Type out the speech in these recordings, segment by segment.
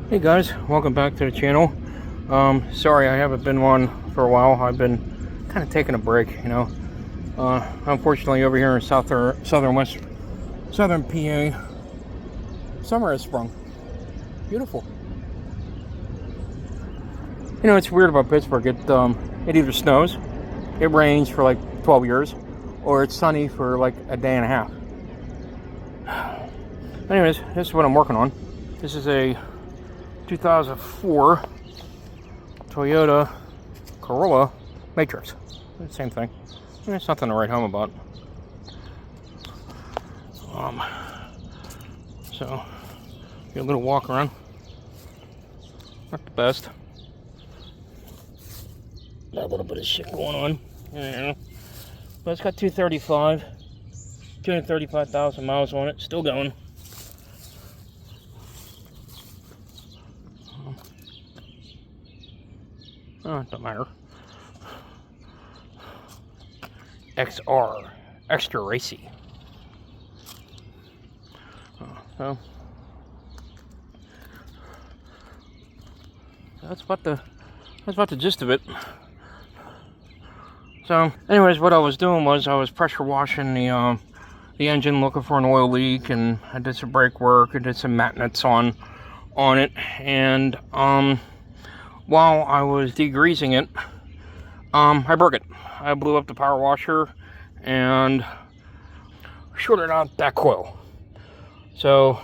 Hey guys, welcome back to the channel. Sorry I haven't been one for a while. I've been kind of taking a break, you know. Unfortunately over here in southern PA, summer has sprung. Beautiful. You know, it's weird about Pittsburgh. It either snows, it rains for like 12 years, or it's sunny for like a day and a half. Anyways, this is what I'm working on. This is a 2004 Toyota Corolla Matrix. Same thing. There's nothing to write home about. So, get a little walk around. Not the best. Got a little bit of shit going on. Yeah. But it's got 235,000 miles on it. Still going. Oh, don't matter. XR, extra racy. So that's about the gist of it. So, anyways, what I was doing was I was pressure washing the engine, looking for an oil leak, and I did some brake work. I did some maintenance on it, and while I was degreasing it, I broke it. I blew up the power washer and shorted out that coil. So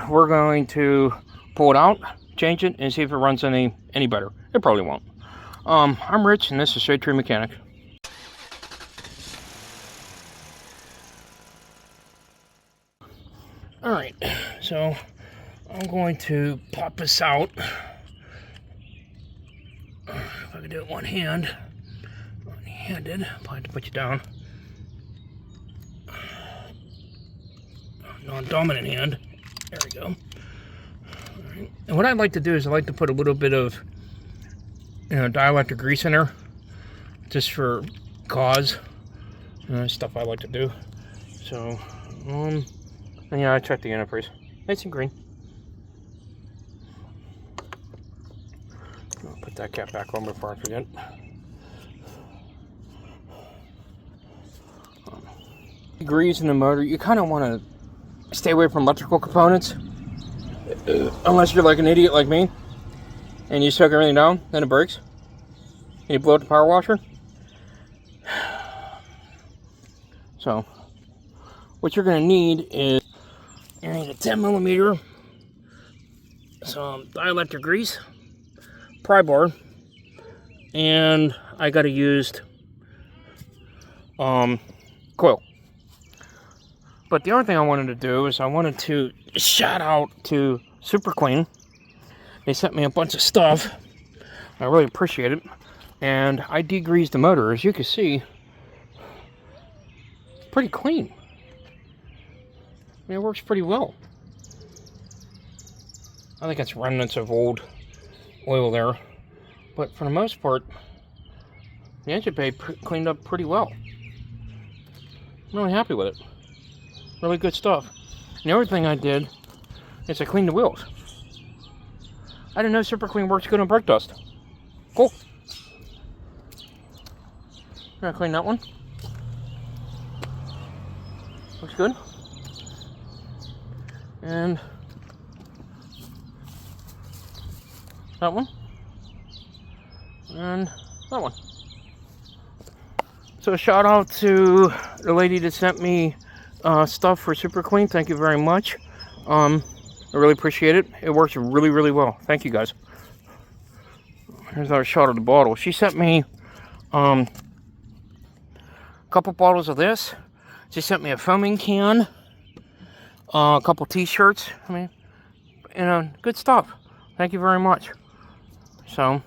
we're going to pull it out, change it, and see if it runs any better. It probably won't. I'm Rich, and this is Straight Tree Mechanic. Alright, so I'm going to pop this out. If I can do it one-handed, probably have to put you down. Non-dominant hand. There we go. All right. And what I'd like to do is I like to put a little bit of, dielectric grease in there, just for cause. Stuff I like to do. So, and yeah, I checked the antifreeze. Nice and green. I'll put that cap back on before I forget. Degrees in the motor, you kind of want to stay away from electrical components, unless you're like an idiot like me and you soak everything down, then it breaks and you blow up the power washer. So what you're going to need is a 10mm some dielectric grease, pry bar, and I got a used coil. But the other thing I wanted to do is I wanted to shout out to Super Clean. They sent me a bunch of stuff. I really appreciate it. And I degreased the motor. As you can see, it's pretty clean. I mean, it works pretty well. I think it's remnants of old oil there. But for the most part, the engine bay cleaned up pretty well. I'm really happy with it. Really good stuff. And the other thing I did is I cleaned the wheels. I didn't know Super Clean works good on brake dust. Cool. Gonna clean that one. Looks good. And that one. And that one. So a shout out to the lady that sent me stuff for Super Clean. Thank you very much. I really appreciate it. It works really, really well. Thank you guys. Here's another shot of the bottle. She sent me a couple bottles of this. She sent me a foaming can, a couple t-shirts. I mean, good stuff. Thank you very much. So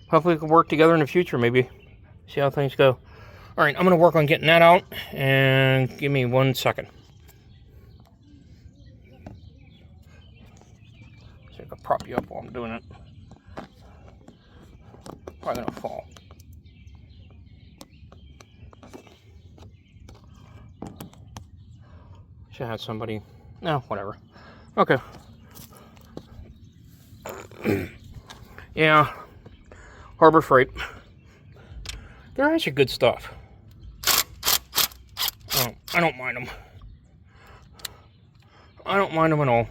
hopefully we can work together in the future, maybe. See how things go. All right, I'm going to work on getting that out, and give me 1 second. See if I can prop you up while I'm doing it. Probably going to fall. Should have had somebody. No, whatever. Okay. Yeah, Harbor Freight. They're actually good stuff. I don't mind them. I don't mind them at all.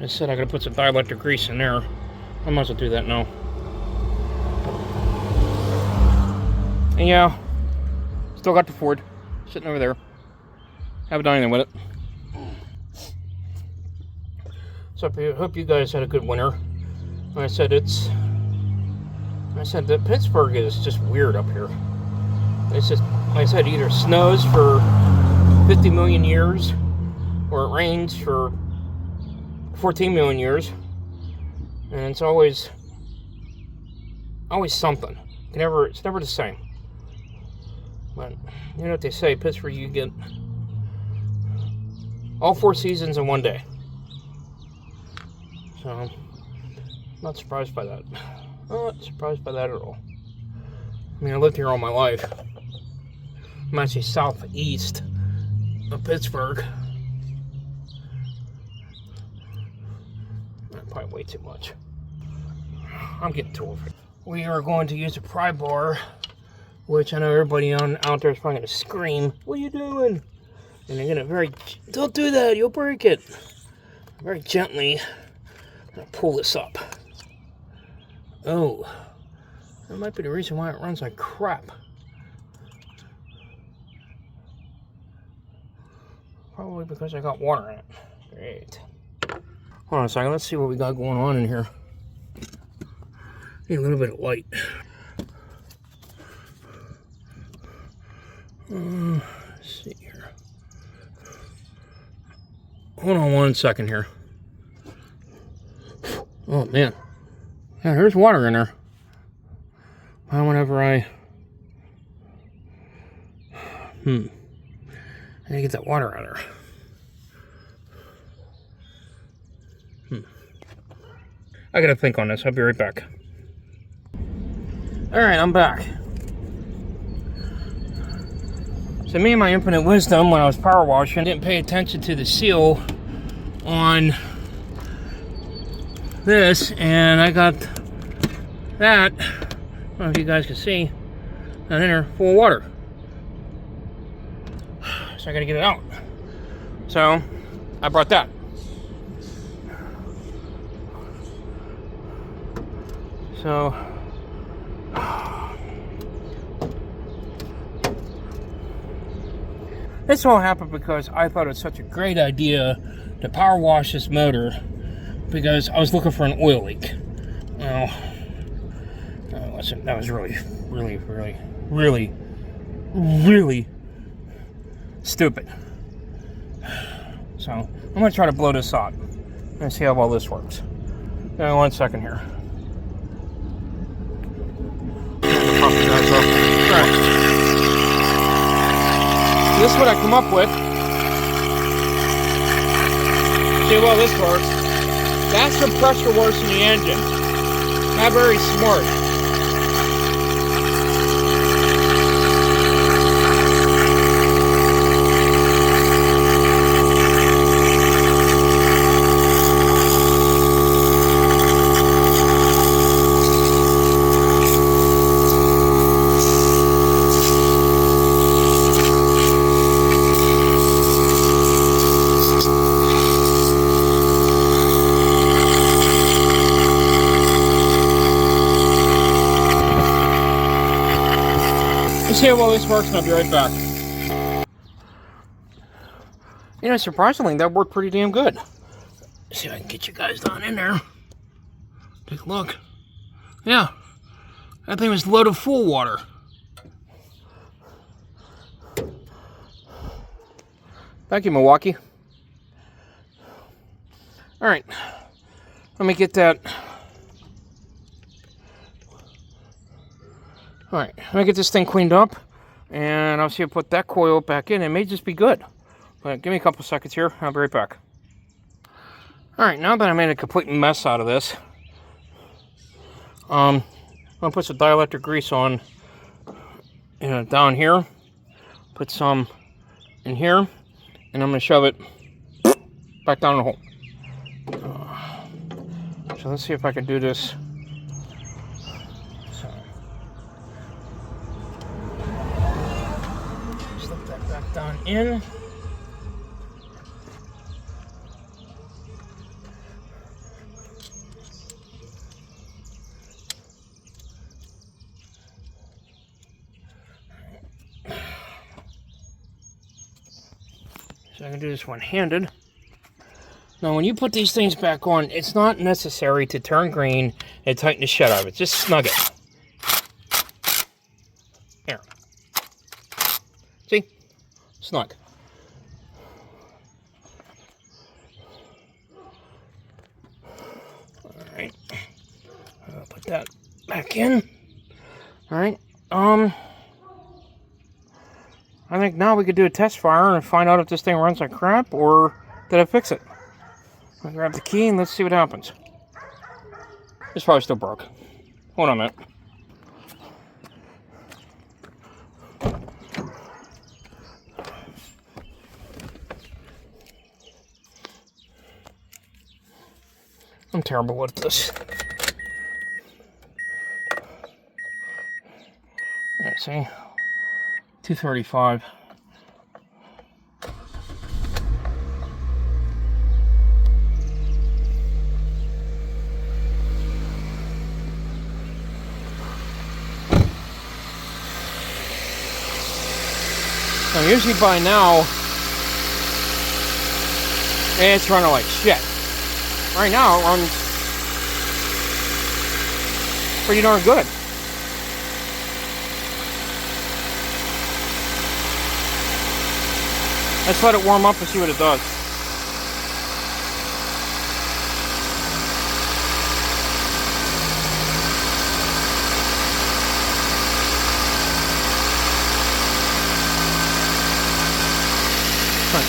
I said I gotta put some dielectric grease in there. I might as well do that now. And yeah, still got the Ford sitting over there. Haven't done anything with it. So I hope you guys had a good winter. Like I said that Pittsburgh is just weird up here. It's just, like I said, either snows for 50 million years or it rains for 14 million years, and it's always something. It's never the same. But you know what they say, Pittsburgh, you get all 4 seasons in one day. So I'm not surprised by that. Not surprised by that at all. I mean, I lived here all my life. I'm actually southeast of Pittsburgh. Probably way too much. I'm getting too old for it. We are going to use a pry bar, which I know everybody out there is probably going to scream, "What are you doing?" And they're going to don't do that, you'll break it. Very gently, I'm going to pull this up. Oh, that might be the reason why it runs like crap. Probably because I got water in it. Great. Hold on a second, let's see what we got going on in here. Need a little bit of light. Let's see here. Hold on one second here. Oh man. Yeah, there's water in there. Whenever I need to get that water out of there. I gotta think on this. I'll be right back. Alright, I'm back. So me and my infinite wisdom, when I was power washing, didn't pay attention to the seal on this, and I got that, I don't know if you guys can see, down in there full of water. So I gotta get it out. So I brought that. So this all happened because I thought it was such a great idea to power wash this motor because I was looking for an oil leak. Now, listen, that was really stupid. So I'm gonna try to blow this out and see how well this works. Now, 1 second here. Alright. So this is what I come up with. See how well this works. That's for pressure washing the engine. Not very smart. See how well this works, and I'll be right back. You know, surprisingly, that worked pretty damn good. Let's see if I can get you guys down in there. Take a look. Yeah, that thing was loaded full of water. Thank you, Milwaukee. All right, let me get that. Alright, let me get this thing cleaned up, and I'll see if I put that coil back in. It may just be good. But give me a couple seconds here, I'll be right back. Alright, now that I made a complete mess out of this, I'm gonna put some dielectric grease on, down here. Put some in here, and I'm gonna shove it back down the hole. So let's see if I can do this. So, slip that back down in. So I can do this one-handed. Now, when you put these things back on, it's not necessary to turn green and tighten the shit out of it. Just snug it. Here. See? Snug. Alright. I'll put that back in. Alright. I think now we could do a test fire and find out if this thing runs like crap or did I fix it. I'll grab the key and let's see what happens. It's probably still broke. Hold on a minute. I'm terrible at this. Let's see. 235. Now usually by now it's running like shit. Right now it runs pretty darn good. Let's let it warm up and see what it does.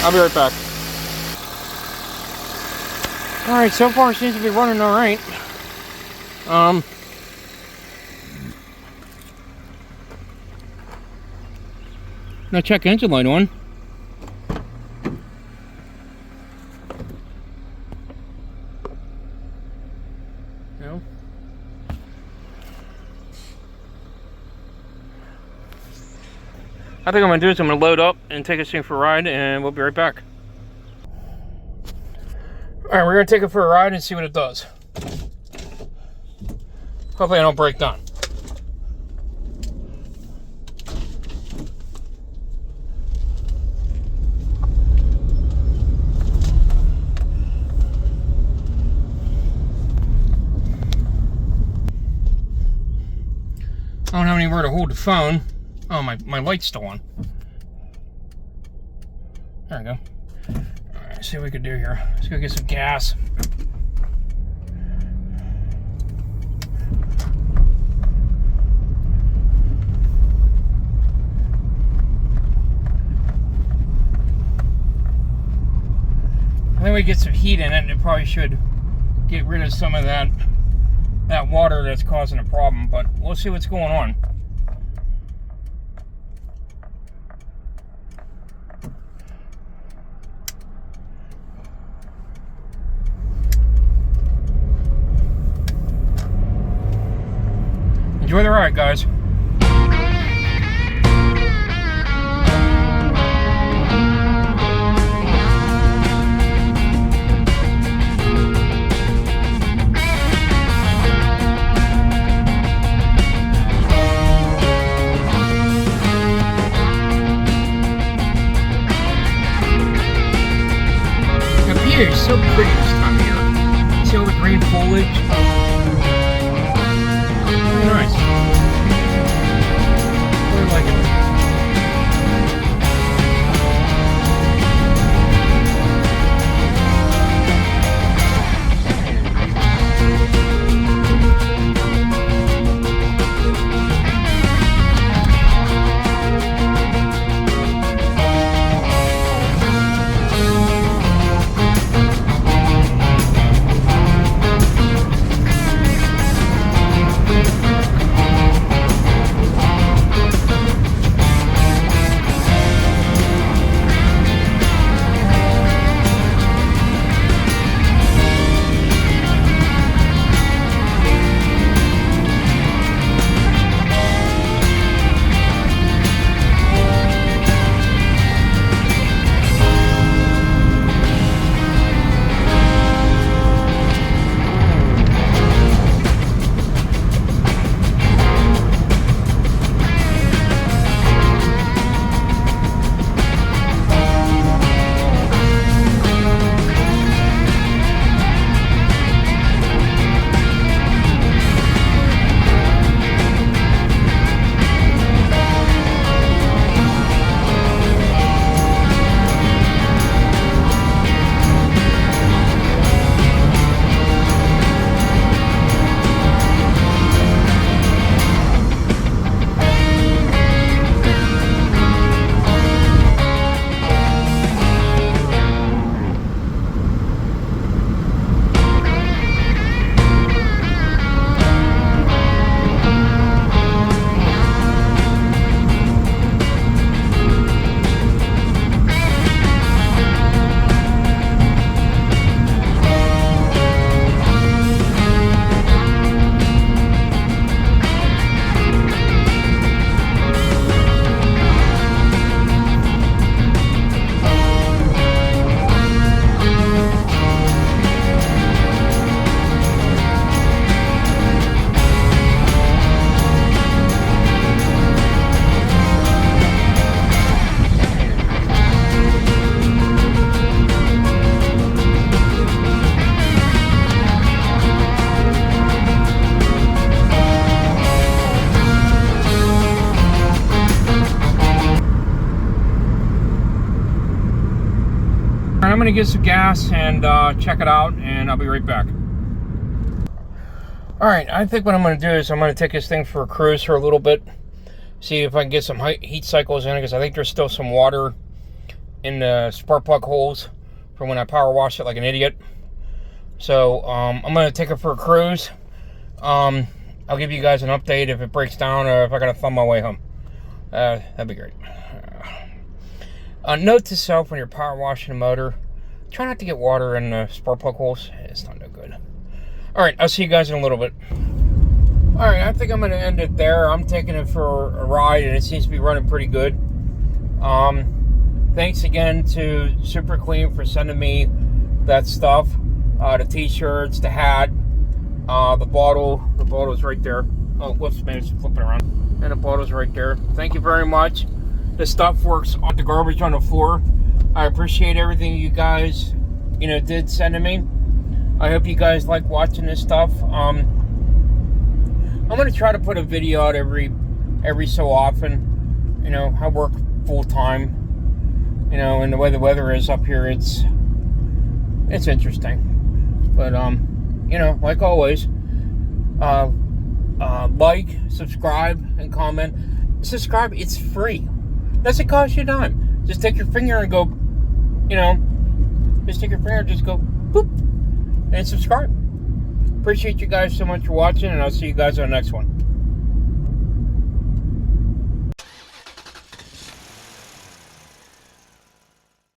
I'll be right back. Alright, so far it seems to be running alright. Now check engine light on. No. I think I'm going to do is I'm going to load up and take this thing for a ride, and we'll be right back. Alright, we're going to take it for a ride and see what it does. Hopefully I don't break down. I don't have anywhere to hold the phone. Oh, my light's still on. There we go. Alright, let's see what we can do here. Let's go get some gas. I think we get some heat in it, and it probably should get rid of some of that water that's causing a problem, but we'll see what's going on. Enjoy the ride, guys. It's so pretty this time of year. See all the green foliage? Very nice. Really like it. gonna get some gas and check it out, and I'll be right back. All right, I think what I'm gonna do is I'm gonna take this thing for a cruise for a little bit, see if I can get some heat cycles in it, because I think there's still some water in the spark plug holes from when I power washed it like an idiot. So I'm gonna take it for a cruise. I'll give you guys an update if it breaks down or if I gotta thumb my way home. That'd be great. Note to self: when you're power washing a motor, try not to get water in the spark plug holes. It's not no good. All right, I'll see you guys in a little bit. All right, I think I'm gonna end it there. I'm taking it for a ride, and it seems to be running pretty good. Thanks again to Super Clean for sending me that stuff. The t-shirts, the hat, the bottle. The bottle's right there. Oh, whoops, man, it's flipping around. And the bottle's right there. Thank you very much. The stuff works on the garbage on the floor. I appreciate everything you guys, did send to me. I hope you guys like watching this stuff. I'm gonna try to put a video out every so often. I work full time. And the way the weather is up here, it's interesting. But like always, like, subscribe, and comment. Subscribe, it's free. Doesn't cost you a dime. Just take your finger and go, just take your finger and just go boop and subscribe. Appreciate you guys so much for watching, and I'll see you guys on the next one.